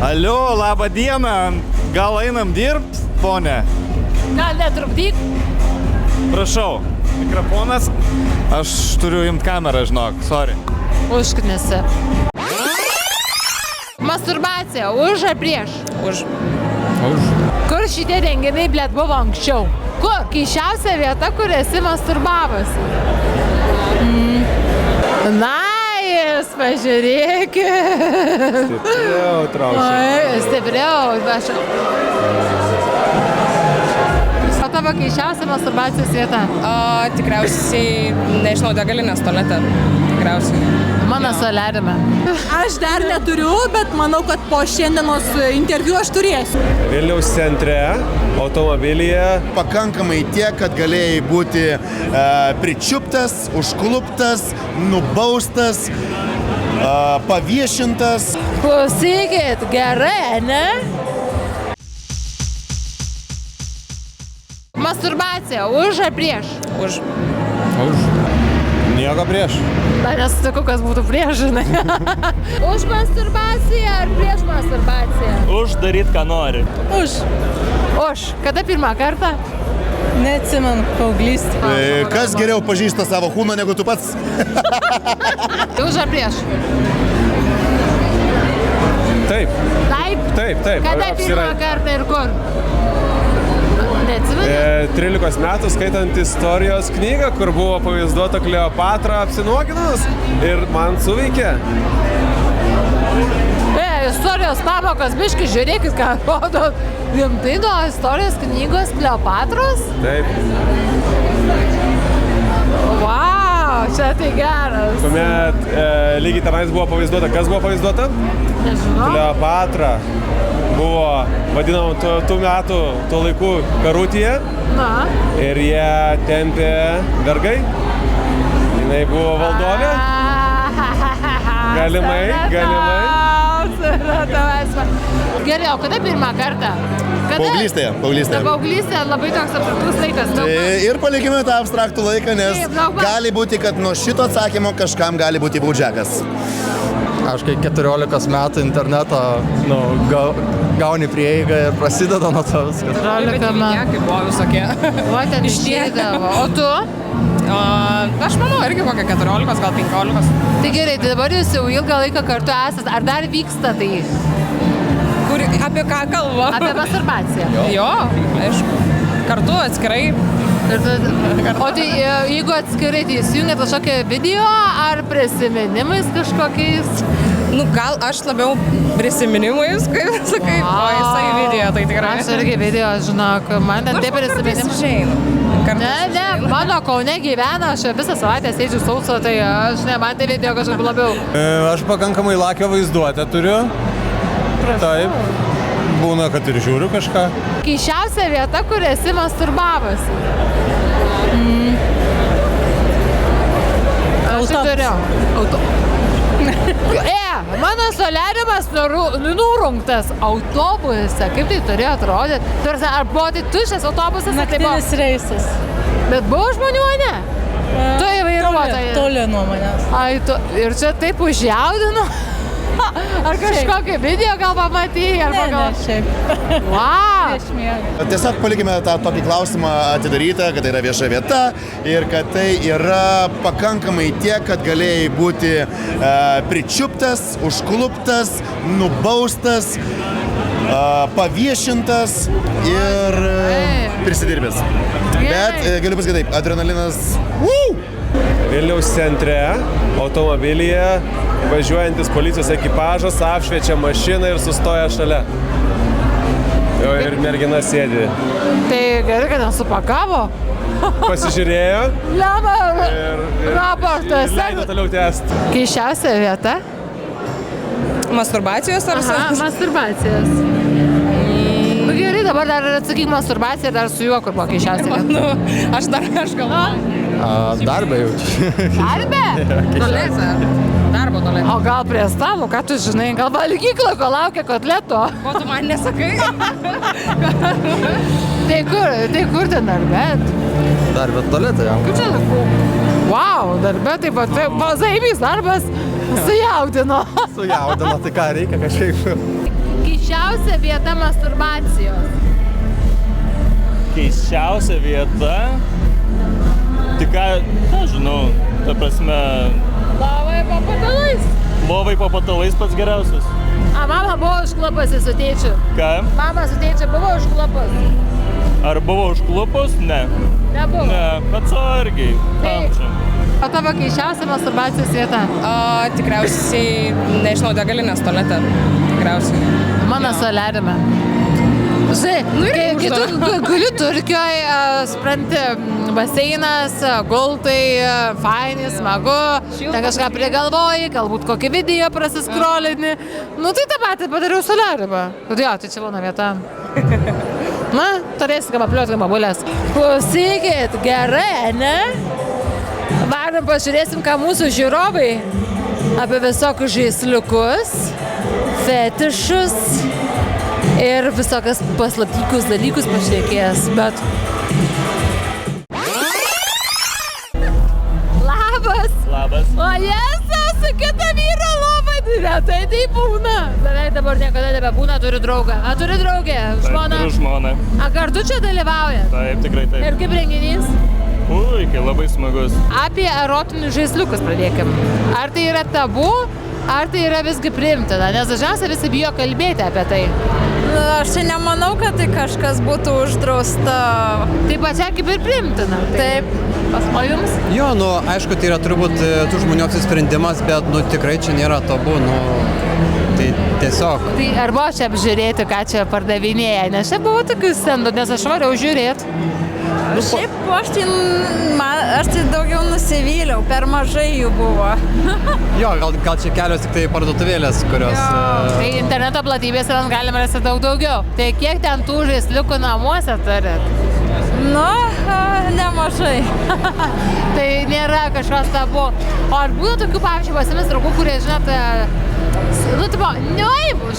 Alio, labą dieną. Gal einam dirbt, ponė? Gal netrukdyk? Prašau, mikrofonas. Aš turiu imt kamerą, žinok, sorry. Užknisi. Masturbacija, už ar prieš? Už. Kur šitie renginiai, blėt, buvo anksčiau? Kur? Keisčiausia vieta, kur esi masturbavus? Nice, pažiūrėkit. Stipriau trauksiu. Stipriau. O tavo keisčiausia masturbacijos vieta? Tikriausiai, nežinau, degalinės tualete. Tikriausiai. Mano soliariume. Aš dar neturiu, bet manau, kad po šiandienos interviu aš turėsiu. Vilniaus centre, automobilyje. Pakankamai tiek, kad galėjai būti pričiuptas, užkluptas, nubaustas, paviešintas. Klausykit, gerai, ne? Masturbacija, už ar prieš? Už. Nieko prieš. Dar nesutiku, kas būtų prieš, žinai. Už masturbaciją ar prieš masturbaciją? Už daryt, ką nori. Už. Už. Kada pirmą kartą? Neatsimenu, paauglystė. Kas geriau pažįsta savo kūną negu tu pats? Už ar prieš? Taip. Taip? Taip. Kada pirmą kartą ir kur? Neatsimenu? 13 metų skaitant istorijos knygą, kur buvo pavaizduota Kleopatra apsinuoginus ir man suveikė. Istorijos pamokas, biški, žiūrėkit, ką rodo. Rimtai nuo istorijos knygos Kleopatros? Taip. Vau, čia tai geras. Kuomet lygiai tenais buvo pavaizduota. Kas buvo pavaizduota? Nežinau. Kleopatra buvo vadinama tų metų, tuo laiku karutėje. Na. Ir jie tempė vergai. Jinai buvo valdovė. Galimai. Gerai, o kada pirmą kartą? Paauglystėje. Paauglystėje labai toks abstraktus laikas. Ir palikime tą abstraktų laiką, nes gali būti, kad nuo šito atsakymo kažkam gali būti baudžiakas. Aš kai 14 metų interneto gauni prieigą ir prasideda nuo to viskas. 14 metų. Kaip buvo visokie. O ten išdėdavo. O tu? Aš manau, irgi kokia 14, gal 15. Tai gerai, tai dabar jūs jau ilgą laiką kartu esat. Ar dar vyksta tai? Apie ką kalba? Apie masturbaciją. Jo, aišku. Kartu, atskirai. O tai jeigu atskirai, tai įsijungiat kažkokią video ar prisiminimais kažkokiais? Nu, gal aš labiau prisiminimais, kaip sakai, o jisai video, tai tikrai. Aš irgi video, žinok, man net taip prisiminimai. Ne, mano Kaune gyvena, aš visą savaitę sėdžiu sauso, tai aš ne, man tai video kažkaip labiau. Aš pakankamai lakią vaizduotę turiu. Taip. Būna, kad ir žiūriu kažką. Keisčiausia vieta, kur esi masturbavus? Aš turiu. Mano soliariumas nurungtas autobuse. Kaip tai turėjo atrodyti? Ar buvo tai tuščias autobusas? Naktinis reisas. Bet buvo žmonių, ne? Tu įvairuotojas. Toli nuo manęs. Ir čia taip užjaudino? Ar kažkokį video gal pamatėjai? Ne, šiaip. Wow! Tiesiog palikime tą tokį klausimą atidarytą, kad tai yra vieša vieta ir kad tai yra pakankamai tiek, kad galėjai būti pričiuptas, užkluptas, nubaustas, paviešintas ir prisidirbęs. Bet galiu pasakyti taip, adrenalinas. Vilniaus centre, automobilyje, važiuojantis policijos ekipažas apšviečia mašiną ir sustoja šalia. Ir mergina sėdi. Tai gerai, kad nesupakavo. Pasižiūrėjo. Lemą Ir raportuose. leido toliau tęsti. Keisčiausia vieta? Masturbacijos ar Masturbacijos. Nu gerai, dabar dar atsakyk masturbaciją ir dar su juo, kur buvo keisčiausia vieta. Aš galvoju. Darbą jaučiu. Darbė? Tolėse. Darbo tolėse. O gal prie stalo, ką tu žinai, gal valgykla, ko laukia kotleto? Ko tu man nesakai? Tai kur ten darbė? Darbė tualete jau. Kaip čia? Wow, darbė taip pat, zaibys darbas sujaudino. Sujaudino, tai ką reikia kažkaip. Keisčiausia vieta masturbacijos. Keisčiausia vieta. Tik ką, nežinau, ta prasme, Lovai po patalais. lovai po patalais pats geriausias. Mama buvo užklupusi su tėčiu. Ką? Mama su tėčiu buvo užklupus. Ar buvo užklupus? Ne. Nebuvo. Ne, atsargiai. Tam čia. O tavo keisčiausia masturbacijos vieta? Tikriausiai, nežinau, degalinės tualete. Tikriausiai. Mano soliariume. Žinai, kai tu guli Turkijoje, supranti, baseinas, gultai, faini, smagu, ten kažką prigalvoji, galbūt kokį video prasiskrolini. Nu tai tą patį padariau soliariumą. Jo, tai čia mano vieta. Na, turėsi ką papliuoti, ką babulės. Klausykit, gerai, ne? Varom pažiūrėsim, ką mūsų žiūrovai apie visokius žaisliukus, fetišus ir visokias paslaptykus dalykus pašnekės, bet... Labas! Labas. O Jėzau, su kita vyro lova, retai tai būna. Beveik dabar niekada nebebūna, turiu draugą. A, turi draugę, žmoną? Turiu žmoną. A, kartu čia dalyvaujat? Taip, tikrai taip. Ir kaip renginys? Ui, kai labai smagus. Apie erotinius žaisliukus pradėkim. Ar tai yra tabu, ar tai yra visgi priimtina? Nes dažniausiai visi bijo kalbėti apie tai. Aš čia nemanau, kad tai kažkas būtų uždrausta. Tai pačia kaip ir priimtina. Taip. O jums? Jo, nu, aišku, tai yra turbūt tų žmonių apsisprendimas, bet, nu, tikrai čia nėra tabu, nu, tai tiesiog. Tai ar buvo čia apžiūrėti, ką čia pardavinėja? Nes čia buvo tokių stendų, nes aš variau žiūrėti. Šiaip aš tai daugiau nusivyliau, per mažai jų buvo. Jo, gal čia kelios tik tai parduotuvėlės, kurios... Tai interneto platybės galima rasti daug daugiau. Tai kiek ten tų žaisliukų namuose turit? Nu, nemažai. Tai nėra kažkas tabu. O ar būna tokių, pavyzdžiui, pasimis draugų, kurie, žinote, nu, tipo, neaibu,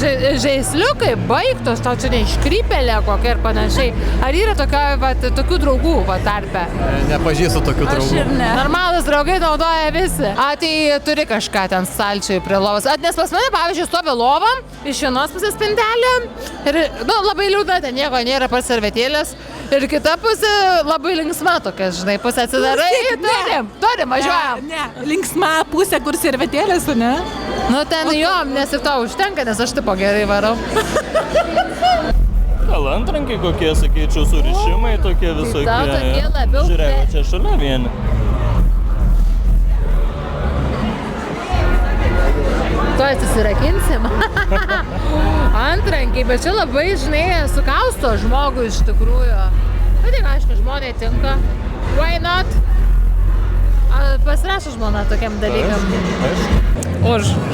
žaisliukai baigtos, tau čia neiškrypėlė kokia ir panašiai. Ar yra tokių draugų tarpe? Nepažįstu tokių draugų. Aš ir ne. Normalus draugai naudoja visi. Tai turi kažką ten stalčiui prie lovos. Nes pas mane, pavyzdžiui, stovi lova, iš vienos pusės spintelė ir, nu, labai liūdna, ten nieko nėra, pats servetėlės. Ir kita pusė labai linksma tokia, žinai, pusė atsidarai. Turim, važiuojam. Ne, linksma pusė, kur servetėlės, ne? Nu, ten jo, nes ir to užtenka, nes aš tipo gerai varau. Gal antrankiai kokie, sakyčiau, surišimai tokie visokie. Gal tokie labiau. Žiūrėk, čia šalia vieni. Tuoj susirakinsim. Antrankiai, bet čia labai, žinai, sukausto žmogų iš tikrųjų. Bet tik, aišku, žmonė tinka. Why not? Pasirašo žmona tokiam dalykam.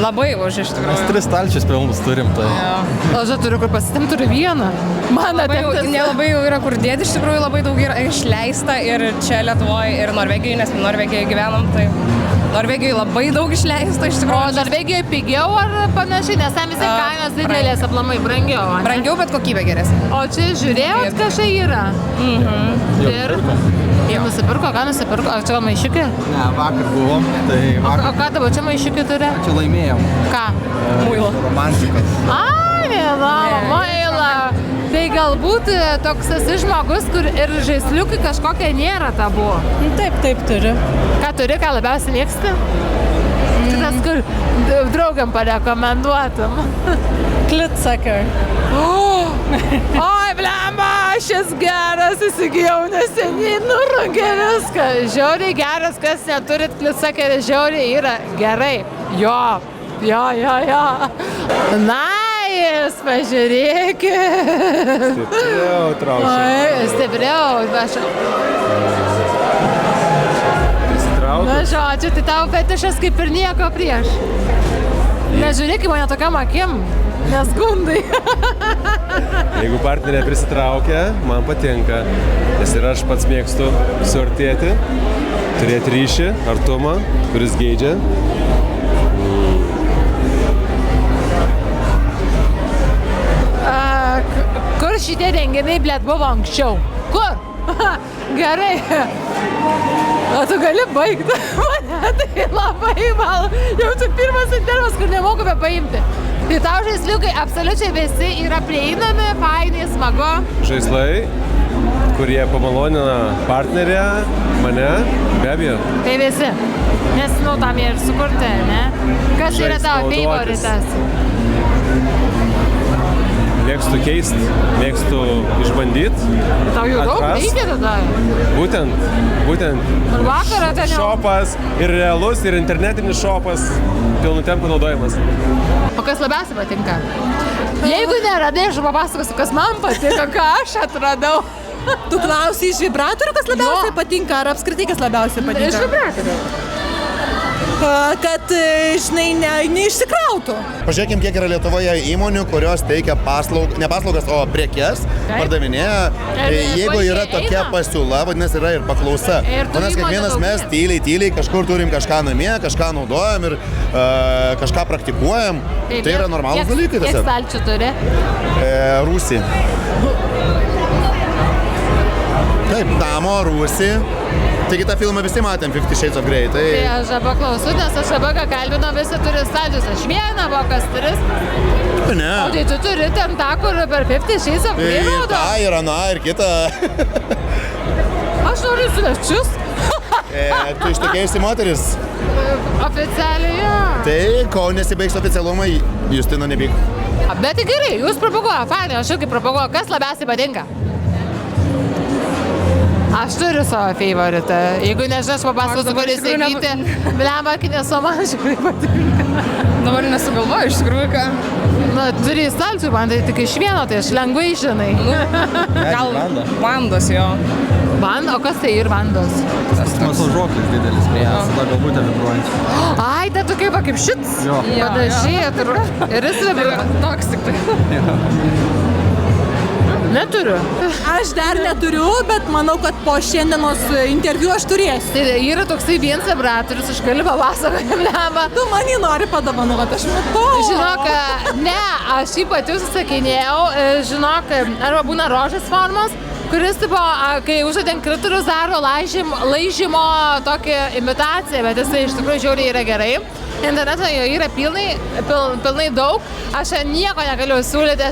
Labai už iš tikrųjų. Mes 3 stalčius pilnus turim, tai... O aš turiu kur pasitim, turiu vieną. Man Nelabai jau yra kur dėti, iš tikrųjų labai daug yra išleista ir čia Lietuvoje, ir Norvegijoje, nes Norvegijoje gyvenam, tai Norvegijoje labai daug išleista iš tikrųjų. O Norvegijoje pigiau ar panašiai, nes ten visi kainos didelės aplamai brangiau, ne? Brangiau, bet kokybė geresnė. O čia žiūrėjot, kažkai yra? Ir nusipirko, ką nusipirko? Ar čia gal maišiukė? Ne, vakar buvom, tai vakar... O ką dabar čia maišiukė turi? Čia laimėjom. Ką? Muilo. Romantikas. Mėla, maila. Tai galbūt toks esi žmogus, kur ir žaisliukai kažkokia nėra tabu. Taip, turiu. Ką turi, ką labiausiai mėgsti? Šitas, kur draugam parekomenduotum. Klitsaker. Oi, blemba, šis geras, įsigijau neseniai, nurungė viską. Žiauriai geras, kas neturit klitsakerį, žiauriai yra gerai. Jo. Nice, pažiūrėkit. Stipriau trauksiu. Oi, stipriau. Prisitraukiu. Na, žodžiu, tai tavo fetišas kaip ir nieko prieš. Nežiūrėk į mane tokiam akim, nes gundai. Jeigu partnerė prisitraukia, man patinka. Nes ir aš pats mėgstu suartėti, turėti ryšį, artumą, kuris geidžia. Kur šitie renginiai, blėt, buvo anksčiau? Kur? Gerai. O tu gali baigti? Mane tai labai mal. Jau čia pirmas intervas, kur nemokame paimti. Tai tau žaisliukai absoliučiai visi yra prieinami, fainai, smagu. Žaislai, kurie pamalonina partnerę, mane, be abejo. Tai visi. Nes, tam jie ir sukurti, ne? Kas yra tavo favoritas? Mėgstu keisti, mėgstu išbandyti. Tau jau daug reikia tada? Būtent. Vakarą ten jau. Šopas ir realus, ir internetinis šopas, pilnu tempu naudojimas. O kas labiausiai patinka? Jeigu neradai, aš papasakosiu, kas man patinka, ką aš atradau. Tu klausi iš vibratorių, kas labiausiai patinka, ar apskritai kas labiausiai patinka? Iš vibratorių. Kad, žinai, neišsikrautų. Pažiūrėkim, kiek yra Lietuvoje įmonių, kurios teikia ne paslaugas, o prekes, pardavinėja. Jeigu yra tokia pasiūla, vadinasi, yra ir paklausa. Vadinasi, kiekvienas mes tyliai kažkur turim kažką namie, kažką naudojam ir kažką praktikuojam. Tai yra normalūs dalykai. Kiek stalčių turi? Rūsį. Taip, namo, rūsį. Taigi tą filmą visi matėm, 50 Shades of Grey. Tai aš dabar klausiu, nes aš dabar kalbinu, visi turi stalčius. Aš vieną, o kas turi? Ne. O tai tu turi ten tą, kur per 50 Shades of Grey rodo? Ta ir ana ir kita. Aš noriu svečius. Tu ištekėjusi moteris? Oficialiai, jo. Tai, kol nesibaigs oficialumai, Justina nebyk. Bet tai gerai, jūs propaguoja, fainai, aš irgi propaguoju. Kas labiausiai patinka? Aš turiu savo favoritą. Jeigu nežinai, aš papasakosiu, kur įsigyti. Blemba, nesu man žiūrėjai patinka. Dabar nesugalvoju, iš tikrųjų, ką. Turi stalčių, man tai tik iš vieno, tai aš lengvai žinai. Gal vandos jo. Vanda? O kas tai ir vandos? Tas masažuoklis didelis priejas, tada galbūt vibruojantis. Ai, tai tokia kaip šits. Padažyja, ir jis vibruoja. Toks tik tai. Neturiu. Aš dar neturiu, bet manau, kad po šiandienos interviu aš turėsiu. Tai yra toksai vienas vibratorius, aš galiu papasakoti, blemba. Tu man jį nori padovanoti, aš matau. Žinok, ne, aš jį pati užsisakinėjau, žinok, arba būna rožės formos, kuris, tipo, kai uždėn kritulius daro laižymo tokią imitaciją, bet jisai iš tikrųjų žiauriai yra gerai. Internetoje jo yra pilnai daug, aš nieko negaliu siūlyti,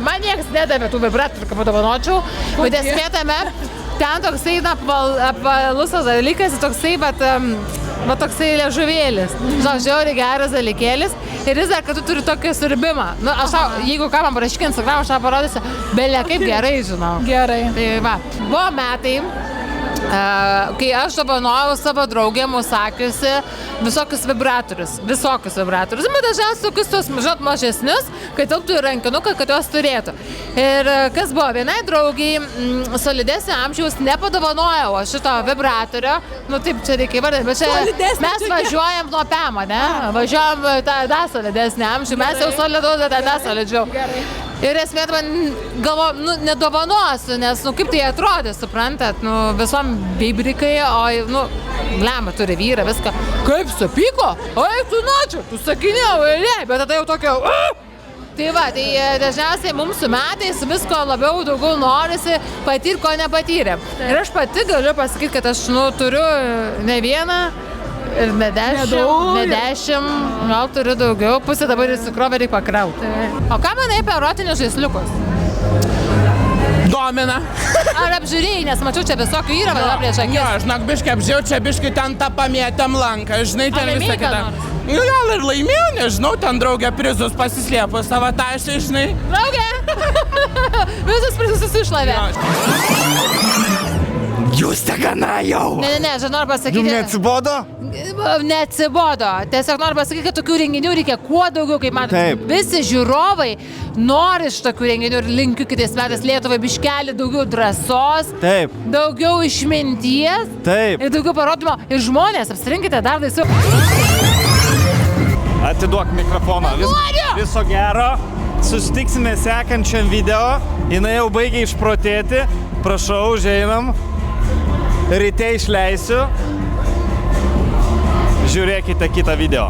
man niekas nedavė tų vibratorių, kad padovanočiau, bet esmė tame, ten toksai apvalusas dalykas, toksai, bet toksai liežuvėlis, žiauriai geras dalykėlis ir jis dar, kad tu turi tokį siurbimą. Jeigu ką man parašykė Instagram, aš tą parodysiu, belia kaip gerai, žinau. Gerai. Tai va, buvo metai, kai aš dovanojau savo draugėm užsakiusi visokius vibratorius, bet dažniausiai tokius tos, žinot, mažesnius, kad tilptų į rankinuką, kad juos turėtų. Ir kas buvo, vienai draugiai solidesnio amžiaus nepadovanojau šito vibratorio, taip čia reikia įvardinti, bet čia mes važiuojam nuo Pemo, ne? Važiuojam tą solidesnį amžių, mes jau solidus, tą solidžiau. Ir esmė, man galvo, nedovanosiu, nes, kaip tai atrodė, suprantat, visom bibrikai, o, lemba, turi vyrą, viską. Kaip supyko? Oi, tu načia, tu sakinėjau, bet tada jau tokia, Tai va, tai dažniausiai mums su metais visko labiau daugiau norisi patyrti, ko nepatyrėm. Ir aš pati galiu pasakyti, kad aš turiu ne vieną ir ne 10, gal turiu daugiau, pusę dabar įsikrovę reikia pakrauti. O ką manai apie erotinius žaisliukus? Domina. Ar apžiūrėjai, nes mačiau čia visokių yra, bet prieš akis. Jo, žinok, biškai apžiūrėjau, čia biškai ten tą pamėtėm lanką, žinai, ten visą kitą. Gal ir laimėjau, nežinau, ten draugė prizus pasislėpus savo tašį, žinai. Draugė! Visus prizus išlavė. Jūs te gana jau! Ne, žinau, noriu pasakyti. Jums neatsibodo? Neatsibodo. Tiesiog noriu pasakyti, kad tokių renginių reikia kuo daugiau, kaip matote. Taip. Visi žiūrovai nori iš tokių renginių ir linkiu kitais metais Lietuvai biškelį daugiau drąsos. Taip. Daugiau išminties. Taip. Ir daugiau parodymo. Ir žmonės, apsirinkite dar laisviau. Atiduok mikrofoną. Viso gero. Susitiksime sekančiam video. Jinai jau baigia išprotėti. Prašau, užeinam. Ryte išleisiu. Žiūrėkite kitą video.